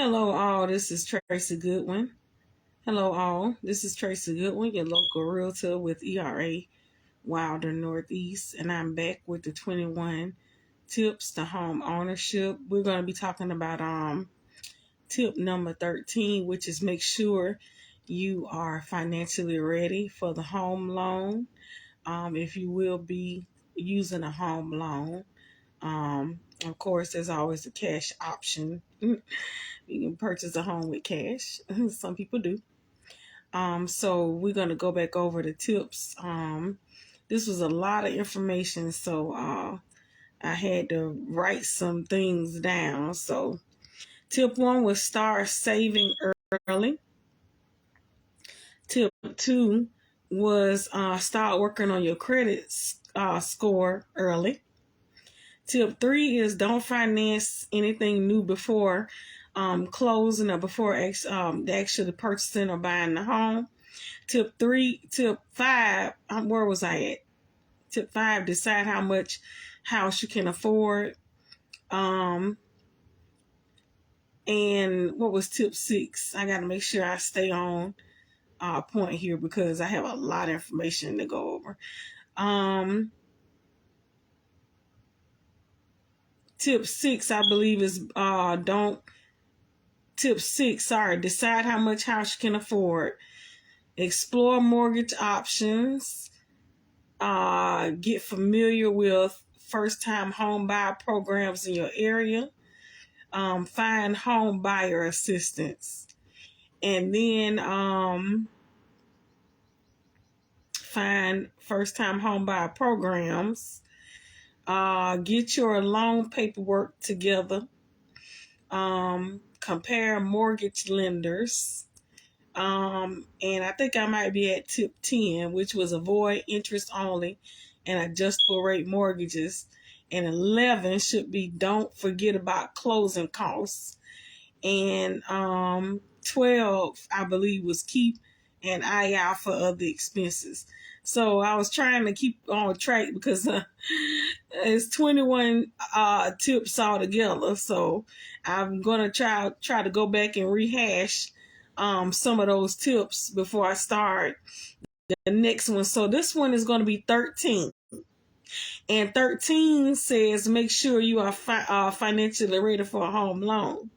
Hello, all. This is Tracy Goodwin. Hello, all. This is Tracy Goodwin, your local realtor with ERA Wilder Northeast, and I'm back with the 21 tips to home ownership. We're going to be talking about tip number 13, which is make sure you are financially ready for the home loan. If you will be using a home loan, of course, there's always a cash option. You can purchase a home with cash. Some people do. So we're gonna go back over the tips. This was a lot of information, so I had to write some things down. So tip one was start saving early. Tip two was start working on your credit score early. Tip three is don't finance anything new before closing or before actually purchasing or buying the home. Tip five, where was I at? Tip five, decide how much house you can afford. And what was tip six? I got to make sure I stay on point here because I have a lot of information to go over. Tip six, I believe, is decide how much house you can afford. Explore mortgage options. Get familiar with first-time home buyer programs in your area. Find home buyer assistance. And then find first-time home buyer programs. Get your loan paperwork together. Compare mortgage lenders. And I think I might be at tip 10, which was avoid interest only and adjustable rate mortgages. And 11 should be don't forget about closing costs. And 12, I believe, was keep an eye out for other expenses. So I was trying to keep on track because it's 21 tips altogether. So I'm going to try to go back and rehash some of those tips before I start the next one. So this one is going to be 13. And 13 says make sure you are financially ready for a home loan.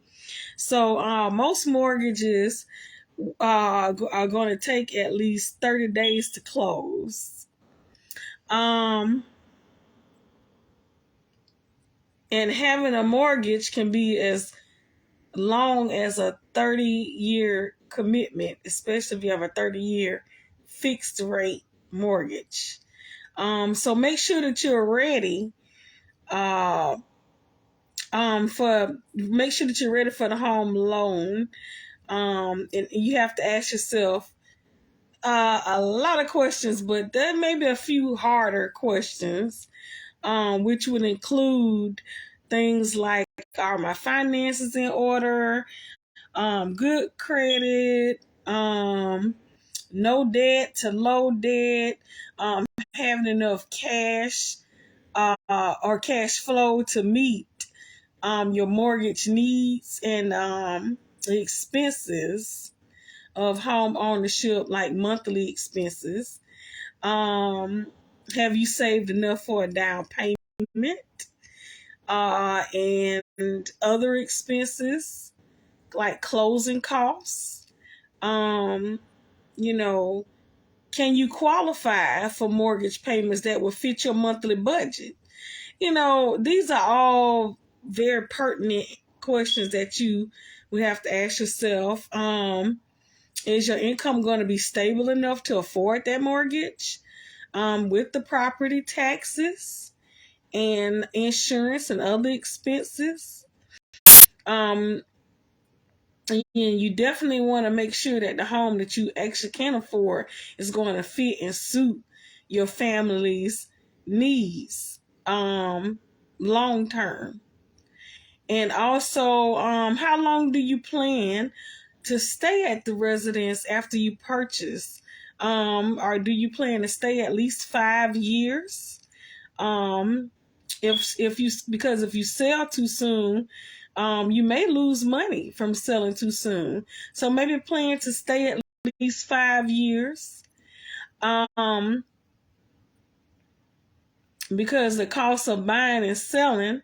So most mortgages are going to take at least 30 days to close. And having a mortgage can be as long as a 30-year commitment, especially if you have a 30-year fixed rate mortgage. So make sure that you're ready make sure that you're ready for the home loan. And you have to ask yourself a lot of questions, but there may be a few harder questions, which would include things like, are my finances in order? Good credit, no debt to low debt, having enough cash or cash flow to meet your mortgage needs and the expenses of home ownership, like monthly expenses. Have you saved enough for a down payment and other expenses like closing costs? You know, can you qualify for mortgage payments that will fit your monthly budget? These are all very pertinent questions that you would have to ask yourself. Is your income going to be stable enough to afford that mortgage? With the property taxes and insurance and other expenses. And you definitely want to make sure that the home that you actually can afford is going to fit and suit your family's needs long term. And also, how long do you plan to stay at the residence after you purchase? Or do you plan to stay at least 5 years? Because if you sell too soon, You may lose money from selling too soon. So maybe plan to stay at least 5 years. Um, because the cost of buying and selling,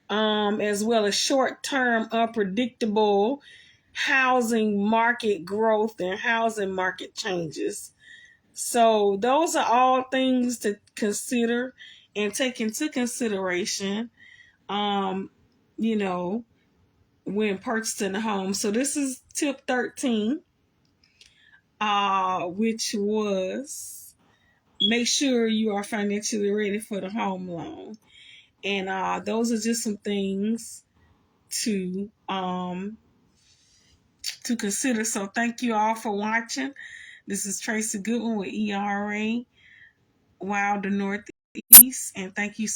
as well as short-term unpredictable housing market growth and housing market changes. So those are all things to consider and take into consideration, um, you know, when purchasing a home. So this is tip 13, which was make sure you are financially ready for the home loan. And those are just some things to consider. So thank you all for watching. This is Tracy Goodwin with ERA Wilder Northeast, and thank you